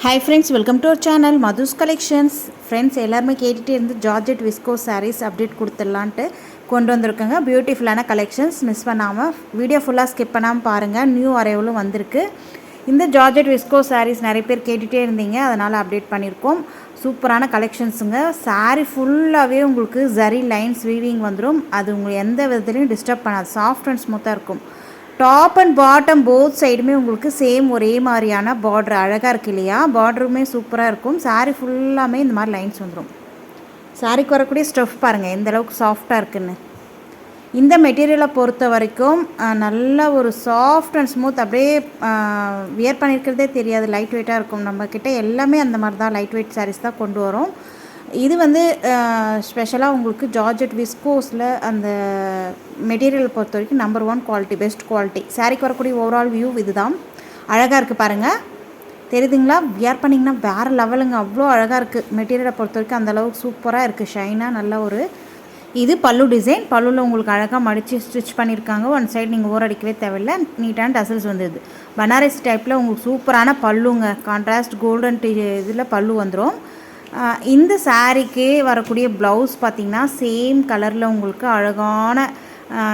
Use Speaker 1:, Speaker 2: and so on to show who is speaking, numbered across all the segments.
Speaker 1: Hi friends, welcome to our channel Madhu's Collections. Friends, எல்லாரும் கேட்டிட்டே இருந்து georgette Visko sarees update கொடுத்துடலான்ட்டு கொண்டு வந்திருக்கங்க. பியூட்டிஃபுல்லான கலெக்ஷன்ஸ் மிஸ் பண்ணாமல் வீடியோ ஃபுல்லாக ஸ்கிப் பண்ணாமல் பாருங்கள். நியூ அரைவலும் வந்திருக்கு. இந்த ஜார்ஜெட் விஸ்கோ sarees நிறைய பேர் கேட்டுகிட்டே இருந்தீங்க, அதனால் அப்டேட் பண்ணியிருக்கோம். சூப்பரான கலெக்ஷன்ஸுங்க. சாரீ ஃபுல்லாகவே உங்களுக்கு ஜரி லைன்ஸ் வீவிங் வந்துடும். அது உங்களுக்கு எந்த விதத்துலையும் டிஸ்டர்ப் பண்ணாது. சாஃப்ட் அண்ட் ஸ்மூத்தாக இருக்கும். டாப் அண்ட் பாட்டம் போத் சைடுமே உங்களுக்கு சேம் ஒரே மாதிரியான பார்டர் அழகாக இருக்குது இல்லையா? பார்டருமே சூப்பராக இருக்கும். சாரீ ஃபுல்லாமே இந்த மாதிரி லைன்ஸ் வந்துடும். சாரீக்கு வரக்கூடிய ஸ்டஃப் பாருங்கள் எந்த அளவுக்கு சாஃப்டாக இருக்குன்னு. இந்த மெட்டீரியலை பொறுத்த வரைக்கும் நல்ல ஒரு சாஃப்ட் அண்ட் ஸ்மூத், அப்படியே வியர் பண்ணியிருக்கிறதே தெரியாது. லைட் வெயிட்டாக இருக்கும். நம்மக்கிட்ட எல்லாமே அந்த மாதிரி தான் லைட் வெயிட் சாரீஸ் தான் கொண்டு வரோம். இது வந்து ஸ்பெஷலாக உங்களுக்கு ஜார்ஜெட் விஸ்கோஸில் அந்த மெட்டீரியல் பொறுத்த வரைக்கும் நம்பர் 1 குவாலிட்டி, பெஸ்ட் குவாலிட்டி. சாரீக்கு வரக்கூடிய ஓவரால் வியூ இது தான். அழகாக இருக்குது பாருங்கள், தெரியுதுங்களா? வியர் பண்ணிங்கன்னா வேறு லெவலுங்க. அவ்வளோ அழகாக இருக்குது. மெட்டீரியலை பொறுத்த வரைக்கும் அந்தளவுக்கு சூப்பராக இருக்குது. ஷைனாக நல்ல ஒரு இது பல்லு டிசைன். பல்லுவில் உங்களுக்கு அழகாக மடித்து ஸ்டிச் பண்ணியிருக்காங்க. ஒன் சைடு நீங்கள் ஓரடிக்கவே தேவையில்லை. நீட்டான டசல்ஸ் வந்துடுது. பனாரஸ் டைப்பில் உங்களுக்கு சூப்பரான பல்லுங்க. கான்ட்ராஸ்ட் கோல்டன் இதில் பல்லு வந்துடும். இந்த சாரீக்கு வரக்கூடிய ப்ளவுஸ் பார்த்திங்கன்னா சேம் கலரில் உங்களுக்கு அழகான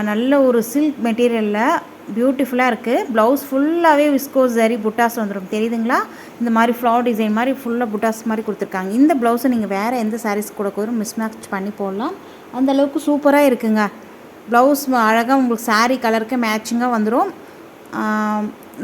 Speaker 1: நல்ல ஒரு சில்க் மெட்டீரியலில் பியூட்டிஃபுல்லாக இருக்குது. ப்ளவுஸ் ஃபுல்லாகவே விஸ்கோஸ் ஜரி புட்டாஸ் வந்துடும். தெரியுதுங்களா? இந்த மாதிரி ஃப்ளவர் டிசைன் மாதிரி ஃபுல்லாக புட்டாஸ் மாதிரி கொடுத்துருக்காங்க. இந்த ப்ளவுஸை நீங்கள் வேறு எந்த சாரீஸ் கூட மிஸ்மேட்ச் பண்ணி போடலாம். அந்தளவுக்கு சூப்பராக இருக்குங்க. ப்ளவுஸ் அழகாக உங்களுக்கு சாரீ கலருக்கு மேட்சிங்காக வந்துடும்.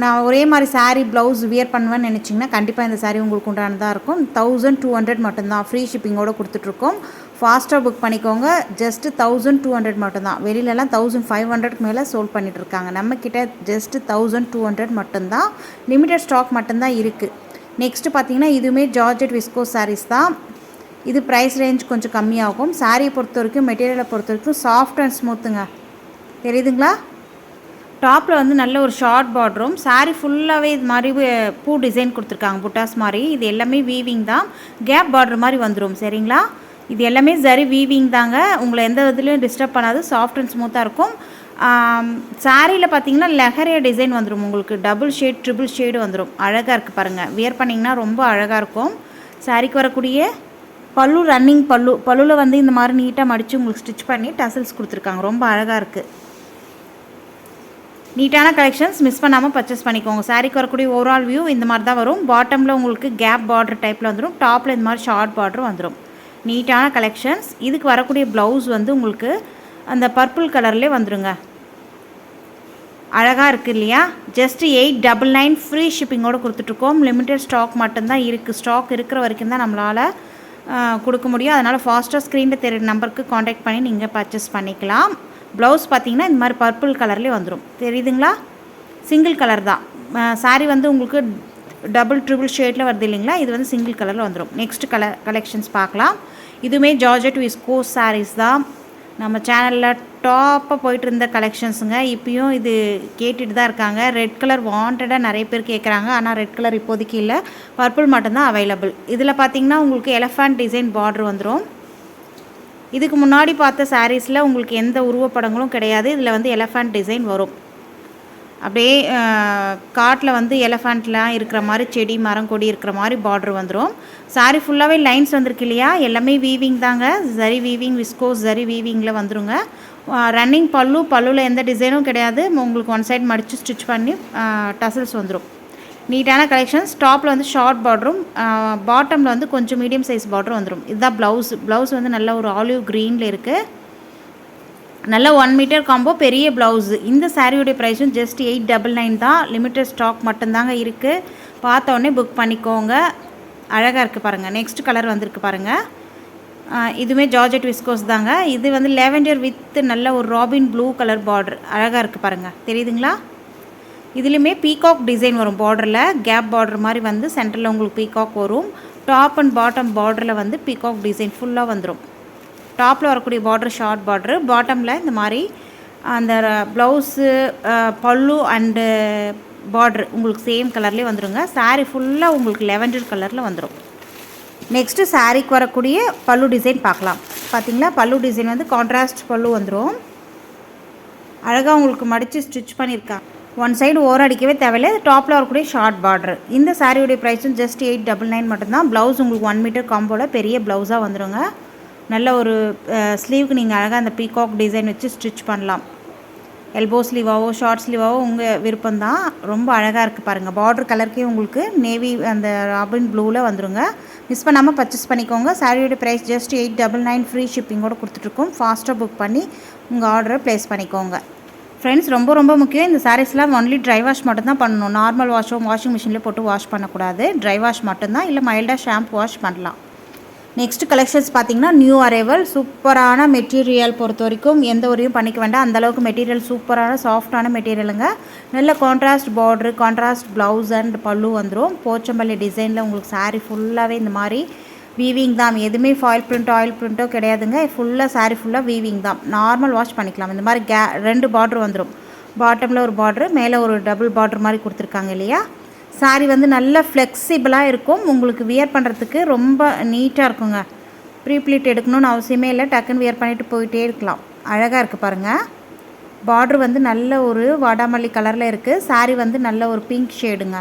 Speaker 1: நான் ஒரே மாதிரி சாரீ ப்ளவுஸ் வியர் பண்ணுவேன்னு நினச்சிங்கன்னா கண்டிப்பாக இந்த சாரீ உங்களுக்கு உண்டானதாக இருக்கும். 1200 மட்டும்தான். ஃப்ரீ ஷிப்பிங்கோடு கொடுத்துட்ருக்கோம். ஃபாஸ்ட்டாக புக் பண்ணிக்கோங்க. ஜஸ்ட்டு 1200 மட்டும்தான். வெளியிலலாம் 1500க்கு மேலே சோல்ட் பண்ணிகிட்ருக்காங்க. நம்மக்கிட்ட ஜஸ்ட்டு 1200 மட்டும்தான். லிமிட்டட் ஸ்டாக் மட்டும்தான் இருக்குது. நெக்ஸ்ட்டு பார்த்தீங்கன்னா இதுவுமே ஜார்ஜெட் விஸ்கோ சாரீஸ் தான். இது ப்ரைஸ் ரேஞ்ச் கொஞ்சம் கம்மியாகும். சாரியை பொறுத்த வரைக்கும் மெட்டீரியலை பொறுத்த வரைக்கும் சாஃப்ட் அண்ட் ஸ்மூத்துங்க. தெரியுதுங்களா? டாப்பில் வந்து நல்ல ஒரு ஷார்ட் பார்டரும், சாரீ ஃபுல்லாகவே இது மாதிரி பூ டிசைன் கொடுத்துருக்காங்க, புட்டாஸ் மாதிரி. இது எல்லாமே வீவிங் தான். கேப் பார்டர் மாதிரி வந்துடும். சரிங்களா? இது எல்லாமே சரி வீவிங் தாங்க. உங்களை எந்த விதத்துலையும் டிஸ்டர்ப் பண்ணாது. சாஃப்ட் அண்ட் ஸ்மூத்தாக இருக்கும். சாரியில் பார்த்தீங்கன்னா லெஹரியா டிசைன் வந்துடும். உங்களுக்கு டபுள் ஷேட் ட்ரிபிள் ஷேடு வந்துடும். அழகாக இருக்குது பாருங்கள். வியர் பண்ணிங்கன்னா ரொம்ப அழகாக இருக்கும். சாரிக்கு வரக்கூடிய பல்லு ரன்னிங் பல்லுவில் வந்து இந்த மாதிரி நீட்டாக மடித்து உங்களுக்கு ஸ்டிச் பண்ணி டசல்ஸ் கொடுத்துருக்காங்க. ரொம்ப அழகாக இருக்குது. நீட்டான கலெக்ஷன்ஸ் மிஸ் பண்ணாமல் பர்ச்சேஸ் பண்ணிக்கோங்க. சாரீக்கு வரக்கூடிய ஓவரால் வியூ இந்த மாதிரி தான் வரும். பாட்டமில் உங்களுக்கு கேப் பார்டர் டைப்பில் வந்துடும். டாப்பில் இந்த மாதிரி ஷார்ட் பார்டரும் வந்துடும். நீட்டான கலெக்ஷன்ஸ். இதுக்கு வரக்கூடிய ப்ளவுஸ் வந்து உங்களுக்கு அந்த பர்பிள் கலர்லேயே வந்துடுங்க. அழகாக இருக்குது இல்லையா? ஜஸ்ட்டு 899 ஃப்ரீ ஷிப்பிங்கோடு கொடுத்துட்ருக்கோம். லிமிட்டட் ஸ்டாக் மட்டும்தான் இருக்குது. ஸ்டாக் இருக்கிற வரைக்கும் தான் நம்மளால் கொடுக்க முடியும். அதனால் ஃபாஸ்ட்டாக ஸ்க்ரீனில் தெரியுற நம்பருக்கு காண்டாக்ட் பண்ணி நீங்கள் பர்ச்சேஸ் பண்ணிக்கலாம். ப்ளவுஸ் பார்த்திங்கன்னா இந்த மாதிரி பர்பிள் கலர்லேயே வந்துடும். தெரியுதுங்களா? சிங்கிள் கலர் தான். சாரீ வந்து உங்களுக்கு டபுள் ட்ரிபிள் ஷேடில் வருது இல்லைங்களா? இது வந்து சிங்கிள் கலரில் வந்துடும். நெக்ஸ்ட் கலெக்ஷன்ஸ் பார்க்கலாம். இதுவுமே ஜார்ஜெட் விஸ்கோ சாரீஸ் தான். நம்ம சேனலில் டாப்பாக போயிட்டு இருந்த கலெக்ஷன்ஸுங்க. இப்போயும் இது கேட்டுட்டு தான் இருக்காங்க. ரெட் கலர் வாண்டடாக நிறைய பேர் கேட்குறாங்க. ஆனால் ரெட் கலர் இப்போதைக்கு இல்லை. பர்பிள் மட்டும்தான் அவைலபிள். இதில் பார்த்திங்கன்னா உங்களுக்கு எலஃபண்ட் டிசைன் பார்டர் வந்துடும். இதுக்கு முன்னாடி பார்த்த சாரீஸில் உங்களுக்கு எந்த உருவப்படங்களும் கிடையாது. இதில் வந்து எலஃபண்ட் டிசைன் வரும். அப்படியே காட்டில் வந்து எலஃபண்ட்லாம் இருக்கிற மாதிரி செடி மரம் கொடி இருக்கிற மாதிரி பார்டர் வந்துடும். சாரீ ஃபுல்லாகவே லைன்ஸ் வந்திருக்கு இல்லையா? எல்லாமே வீவிங் தாங்க. ஜரி வீவிங், விஸ்கோஸ் ஜரி வீவிங்கில் வந்துடுங்க. ரன்னிங் பல்லுவில் எந்த டிசைனும் கிடையாது. உங்களுக்கு ஒன் சைடு மடித்து ஸ்டிச் பண்ணி டசல்ஸ் வந்துடும். நீட்டான கலெக்ஷன்ஸ். டாப்பில் வந்து ஷார்ட் பார்டரும், பாட்டமில் வந்து கொஞ்சம் மீடியம் சைஸ் பார்டரும் வந்துடும். இதுதான் ப்ளவுஸ் வந்து நல்ல ஒரு ஆலிவ் க்ரீனில் இருக்குது. நல்ல 1 மீட்டர் காம்போ, பெரிய ப்ளவுஸு. இந்த சாரியோடைய ப்ரைஸும் ஜஸ்ட் 899 தான். லிமிட்டட் ஸ்டாக் மட்டும்தாங்க இருக்குது. பார்த்தோன்னே புக் பண்ணிக்கோங்க. அழகாக இருக்குது பாருங்கள். நெக்ஸ்ட் கலர் வந்திருக்கு பாருங்கள். இதுவுமே ஜார்ஜெட் விஸ்கோஸ் தாங்க. இது வந்து லேவெண்டர் வித் நல்ல ஒரு ராபின் ப்ளூ கலர் பார்டர். அழகாக இருக்குது பாருங்கள். தெரியுதுங்களா? இதுலேயுமே பீகாக் டிசைன் வரும். பார்டரில் கேப் பார்டர் மாதிரி வந்து சென்டரில் உங்களுக்கு பீகாக் வரும். டாப் அண்ட் பாட்டம் பார்டரில் வந்து பீகாக் டிசைன் ஃபுல்லாக வந்துடும். டாப்பில் வரக்கூடிய பார்டர் ஷார்ட் பார்டரு, பாட்டமில் இந்த மாதிரி அந்த ப்ளவுஸு பல்லு அண்டு பார்டர் உங்களுக்கு சேம் கலர்லேயே வந்துடுங்க. சாரீ ஃபுல்லாக உங்களுக்கு லெவெண்டர் கலரில் வந்துடும். நெக்ஸ்ட்டு சாரீக்கு வரக்கூடிய பல்லு டிசைன் பார்க்கலாம். பார்த்திங்களா? பல்லு டிசைன் வந்து கான்ட்ராஸ்ட் பல்லு வந்துடும். அழகாக உங்களுக்கு மடித்து ஸ்டிச் பண்ணியிருக்காங்க. ஒன் சைடு ஓரம் அடிக்கவே தேவையில்லை. டாப்பில் வரக்கூடிய ஷார்ட் பார்டர். இந்த சாரியோடைய ப்ரைஸும் ஜஸ்ட் 899 மட்டும்தான். ப்ளவுஸ் உங்களுக்கு 1 மீட்டர் காம்போவில் பெரிய ப்ளவுஸாக வந்துடுங்க. நல்ல ஒரு ஸ்லீவுக்கு நீங்கள் அழகாக அந்த பீகாக் டிசைன் வச்சு ஸ்டிச் பண்ணலாம். எல்போ ஸ்லீவாவோ ஷார்ட் ஸ்லீவாவோ உங்கள் விருப்பம்தான். ரொம்ப அழகாக இருக்குது பாருங்கள். பார்டர் கலருக்கே உங்களுக்கு நேவி அந்த ராபின் ப்ளூவில் வந்துடுங்க. மிஸ் பண்ணாமல் பர்ச்சேஸ் பண்ணிக்கோங்க. சாரியோட ப்ரைஸ் ஜஸ்ட் 899. ஃப்ரீ ஷிப்பிங்கோடு கொடுத்துட்ருக்கோம். ஃபாஸ்ட்டாக புக் பண்ணி உங்கள் ஆர்டரை ப்ளேஸ் பண்ணிக்கோங்க. ஃப்ரெண்ட்ஸ், ரொம்ப முக்கியம். இந்த சாரீஸ்லாம் ஒன்லி ட்ரை வாஷ் மட்டும்தான் பண்ணணும். நார்மல் வாஷிங் மிஷினில் போட்டு வாஷ் பண்ணக்கூடாது. ட்ரை வாஷ் மட்டும்தான், இல்லை மைல்டாக ஷாம்பு வாஷ் பண்ணலாம். நெக்ஸ்ட் கலெக்ஷன்ஸ் பார்த்திங்கன்னா நியூ அரைவல். சூப்பரான மெட்டீரியல் பொறுத்த வரைக்கும் எந்த ஒரையும் பண்ணிக்க வேண்டாம். அந்தளவுக்கு மெட்டீரியல் சூப்பரான சாஃப்டான மெட்டீரியலுங்க. நல்ல contrast border, contrast blouse and பல்லு வந்துடும். போச்சம்பள்ளி டிசைனில் உங்களுக்கு சாரீ ஃபுல்லாகவே இந்த மாதிரி வீவிங் தான். எதுவுமே ஃபாயில் பிரிண்ட் ஆயில் பிரிண்ட்டோ கிடையாதுங்க. ஃபுல்லாக சாரீ ஃபுல்லாக வீவிங் தான். நார்மல் வாஷ் பண்ணிக்கலாம். இந்த மாதிரி 2 பார்டர் வந்துடும். பாட்டமில் ஒரு பார்டரு, மேலே ஒரு டபுள் பார்டர் மாதிரி கொடுத்துருக்காங்க இல்லையா. சாரீ வந்து நல்ல ஃப்ளெக்சிபிளாக இருக்கும். உங்களுக்கு வியர் பண்ணுறதுக்கு ரொம்ப நீட்டாக இருக்குங்க. ப்ரீப்ளீட் எடுக்கணும்னு அவசியமே இல்லை. டக்குன்னு வியர் பண்ணிவிட்டு போயிட்டே இருக்கலாம். அழகாக இருக்குது பாருங்கள். பார்டர் வந்து நல்ல ஒரு வாடாமல்லி கலரில் இருக்குது. சாரீ வந்து நல்ல ஒரு பிங்க் ஷேடுங்க.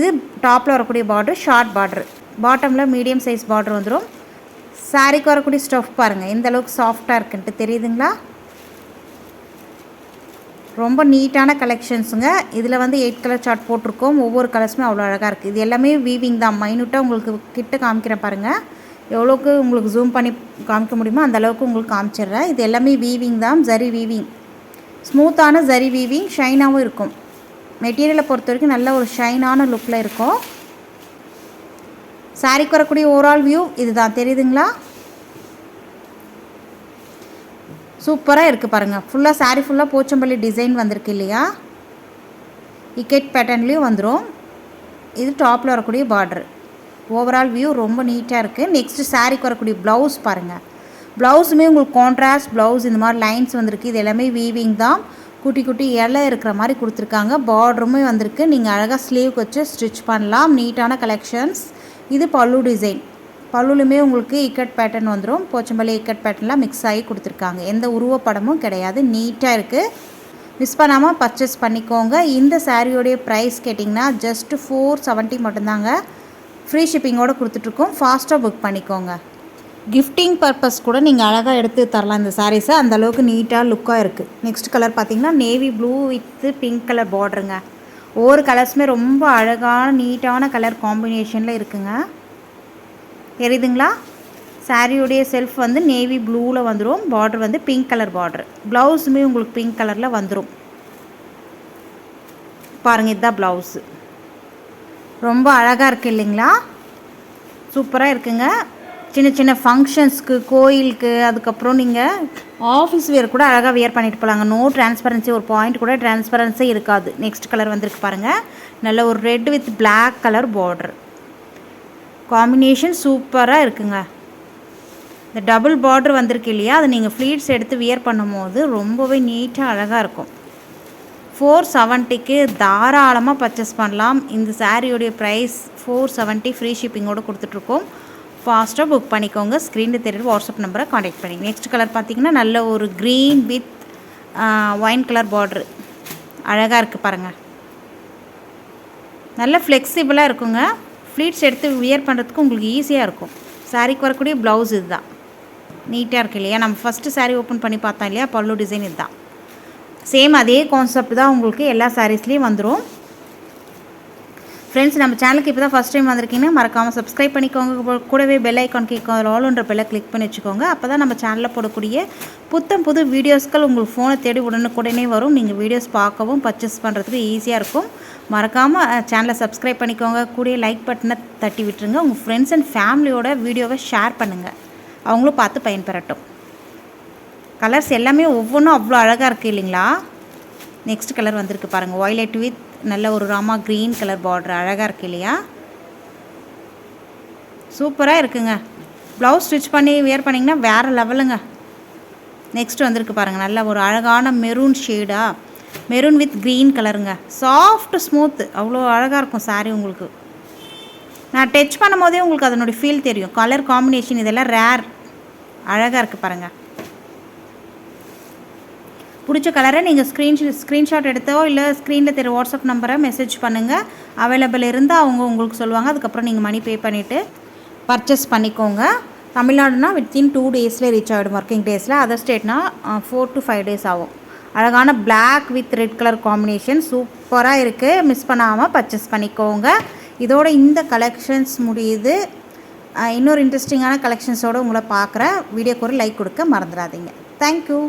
Speaker 1: இது டாப்பில் வரக்கூடிய பார்டர் ஷார்ட் பார்டர். பாட்டமில் மீடியம் சைஸ் பார்டர் வந்துடும். சாரீக்கு வரக்கூடிய ஸ்டஃப் பாருங்கள் எந்த அளவுக்கு சாஃப்டாக இருக்குன்ட்டு தெரியுதுங்களா. ரொம்ப நீட்டான கலெக்ஷன்ஸுங்க. இதில் வந்து 8 கலர் சார்ட் போட்டிருக்கோம். ஒவ்வொரு கலர்ஸுமே அவ்வளோ அழகாக இருக்குது. இது எல்லாமே வீவிங் தான். மைனூட்டாக உங்களுக்கு கிட்ட காமிக்கிறேன் பாருங்கள். எவ்வளோக்கு உங்களுக்கு ஜூம் பண்ணி காமிக்க முடியுமோ அந்த அளவுக்கு உங்களுக்கு காமிச்சிடுறேன். இது எல்லாமே வீவிங் தான். ஜரி வீவிங், ஸ்மூத்தான ஜரி வீவிங், ஷைனாகவும் இருக்கும். மெட்டீரியலை பொறுத்த வரைக்கும் நல்ல ஒரு ஷைனான லுக்கில் இருக்கும். சாரீக்கு வரக்கூடிய ஓவரால் வியூ இதுதான். தெரியுதுங்களா. சூப்பராக இருக்குது பாருங்கள். ஃபுல்லாக சாரீ ஃபுல்லாக போச்சம்பள்ளி டிசைன் வந்திருக்கு இல்லையா. இக்கெட் பேட்டர்ன்லேயும் வந்துடும். இது டாப்பில் வரக்கூடிய பார்டர். ஓவரால் வியூ ரொம்ப நீட்டாக இருக்குது. நெக்ஸ்ட்டு சாரீக்கு வரக்கூடிய ப்ளவுஸ் பாருங்கள். ப்ளவுஸுமே உங்களுக்கு கான்ட்ராஸ்ட் ப்ளவுஸ், இந்த மாதிரி லைன்ஸ் வந்திருக்கு. இது எல்லாமே வீவிங் தான். குட்டி குட்டி இலை இருக்கிற மாதிரி கொடுத்துருக்காங்க. பார்டருமே வந்திருக்கு. நீங்கள் அழகாக ஸ்லீவுக்கு வச்சு ஸ்டிச் பண்ணலாம். நீட்டான கலெக்ஷன்ஸ். இது பல்லு டிசைன். பல்லுலுமே உங்களுக்கு இக்கட் பேட்டர்ன் வந்துடும். போச்சம்பள்ளி இக்கட் பேட்டர்ன்லாம் மிக்ஸ் ஆகி கொடுத்துருக்காங்க. எந்த உருவப்படமும் கிடையாது. நீட்டாக இருக்குது. மிஸ் பண்ணாமல் பர்ச்சேஸ் பண்ணிக்கோங்க. இந்த சாரியோடைய ப்ரைஸ் கேட்டிங்கன்னா ஜஸ்ட்டு 470 மட்டும்தாங்க. ஃப்ரீ ஷிப்பிங்கோடு கொடுத்துட்ருக்கோம். ஃபாஸ்ட்டாக புக் பண்ணிக்கோங்க. கிஃப்டிங் பர்பஸ் கூட நீங்கள் அழகாக எடுத்து தரலாம் இந்த சாரீஸை. அந்தளவுக்கு நீட்டாக லுக்காக இருக்குது. நெக்ஸ்ட் கலர் பார்த்திங்கன்னா navy blue with pink colour பார்டருங்க. ஒவ்வொரு கலர்ஸுமே ரொம்ப அழகான நீட்டான கலர் காம்பினேஷனில் இருக்குங்க. தெரியுதுங்களா. சாரியுடைய செல்ஃப் வந்து நேவி ப்ளூவில் வந்துடும். பார்டர் வந்து பிங்க் கலர் பார்டர். ப்ளவுஸுமே உங்களுக்கு பிங்க் கலரில் வந்துடும். பாருங்கள், இதுதான் ப்ளவுஸு. ரொம்ப அழகாக இருக்குது இல்லைங்களா. சூப்பராக இருக்குங்க. சின்ன சின்ன ஃபங்க்ஷன்ஸ்க்கு, கோயிலுக்கு, அதுக்கப்புறம் நீங்கள் ஆஃபீஸ் வேர் கூட அழகாக வியர் பண்ணிட்டு போகலாங்க. நோ டிரான்ஸ்பரன்சி, ஒரு பாயிண்ட் கூட டிரான்ஸ்பரன்ஸே இருக்காது. நெக்ஸ்ட் கலர் வந்திருக்கு பாருங்கள். நல்ல ஒரு red with black colour border combination சூப்பராக இருக்குங்க. இந்த டபுள் பார்டர் வந்திருக்கு இல்லையா, அது நீங்கள் ஃப்ளீட்ஸ் எடுத்து வியர் பண்ணும்போது ரொம்பவே நீட்டாக அழகாக இருக்கும். 470க்கு தாராளமாக பர்ச்சேஸ் பண்ணலாம். இந்த சாரியோடைய ப்ரைஸ் 470. ஃப்ரீ ஷிப்பிங்கோடு கொடுத்துட்ருக்கோம். ஃபாஸ்ட்டாக புக் பண்ணிக்கோங்க. ஸ்க்ரீனில் தெரியுற வாட்ஸ்அப் நம்பரை காண்டாக்ட் பண்ணிங்க. நெக்ஸ்ட் கலர் பார்த்திங்கன்னா நல்ல ஒரு க்ரீன் வித் ஒயின் கலர் பார்ட்ரு அழகாக இருக்குது பாருங்கள். நல்ல ஃப்ளெக்சிபிளாக இருக்குங்க. ஃப்ளீட்ஸ் எடுத்து வியர் பண்ணுறதுக்கு உங்களுக்கு ஈஸியாக இருக்கும். சாரீக்கு வரக்கூடிய ப்ளவுஸ் இதுதான். நீட்டாக இருக்குது இல்லையா. நம்ம ஃபஸ்ட்டு சாரீ ஓப்பன் பண்ணி பார்த்தோம் இல்லையா, பல்லு டிசைன் இதுதான். சேம் அதே கான்செப்ட் தான் உங்களுக்கு எல்லா சாரீஸ்லேயும் வந்துடும். ஃப்ரெண்ட்ஸ், நம்ம சேனலுக்கு இப்போ தான் ஃபஸ்ட் டைம் வந்திருக்கீங்கன்னா மறக்காமல் சப்ஸ்கிரைப் பண்ணிக்கோங்க. கூடவே பெல் ஐக்கான் கேட்கும், அதில் ஆல்ன்ற பெல்லை கிளிக் பண்ணி வச்சுக்கோங்க. அப்போ தான் நம்ம சேனலில் போடக்கூடிய புது வீடியோஸ்கள் உங்களுக்கு ஃபோனை தேடி உடனுக்குடனே வரும். நீங்கள் வீடியோஸ் பார்க்கவும் பர்ச்சேஸ் பண்ணுறதுக்கு ஈஸியாக இருக்கும். மறக்காமல் சேனலை சப்ஸ்கிரைப் பண்ணிக்கோங்க. கூட லைக் பட்டனை தட்டி விட்டுருங்க. உங்கள் ஃப்ரெண்ட்ஸ் அண்ட் ஃபேமிலியோட வீடியோவை ஷேர் பண்ணுங்கள். அவங்களும் பார்த்து பயன்பெறட்டும். கலர்ஸ் எல்லாமே ஒவ்வொன்றும் அவ்வளோ அழகாக இருக்குது இல்லைங்களா. நெக்ஸ்ட் கலர் வந்திருக்கு பாருங்கள். வயலட் வித் நல்ல ஒரு ராமா க்ரீன் கலர் பார்டர் அழகாக இருக்குது இல்லையா. சூப்பராக இருக்குங்க. ப்ளவுஸ் ஸ்டிச் பண்ணி வியர் பண்ணிங்கன்னா வேறு லெவலுங்க. நெக்ஸ்ட் வந்திருக்கு பாருங்கள். நல்ல ஒரு அழகான மெரூன் ஷேடாக, மெரூன் வித் க்ரீன் கலருங்க. சாஃப்ட் ஸ்மூத், அவ்வளோ அழகாக இருக்கும் சாரீ. உங்களுக்கு நான் டச் பண்ணும் போதே உங்களுக்கு அதனுடைய ஃபீல் தெரியும். கலர் காம்பினேஷன் இதெல்லாம் ரேர், அழகாக இருக்குது பாருங்கள். பிடிச்ச கலரை நீங்கள் ஸ்க்ரீன்ஷாட் எடுத்தோ இல்லை ஸ்க்ரீனில் தெரிய வாட்ஸ்அப் நம்பரை மெசேஜ் பண்ணுங்கள். அவைலபிள் இருந்தால் அவங்க உங்களுக்கு சொல்லுவாங்க. அதுக்கப்புறம் நீங்கள் மணி பே பண்ணிவிட்டு பர்ச்சேஸ் பண்ணிக்கோங்க. தமிழ்நாடுனா வித்தின் 2 டேஸில் ரீச் ஆகிடும், ஒர்க்கிங் டேஸில். அதர் ஸ்டேட்னா 4 to 5 days ஆகும். அழகான black with red colour combination சூப்பராக இருக்குது. மிஸ் பண்ணாமல் பர்ச்சேஸ் பண்ணிக்கோங்க. இதோட இந்த கலெக்ஷன்ஸ் முடியுது. இன்னொரு இன்ட்ரெஸ்டிங்கான கலெக்ஷன்ஸோடு உங்களை பார்க்குறேன். வீடியோக்கு ஒரு லைக் கொடுக்க மறந்துடாதீங்க. தேங்க்யூ.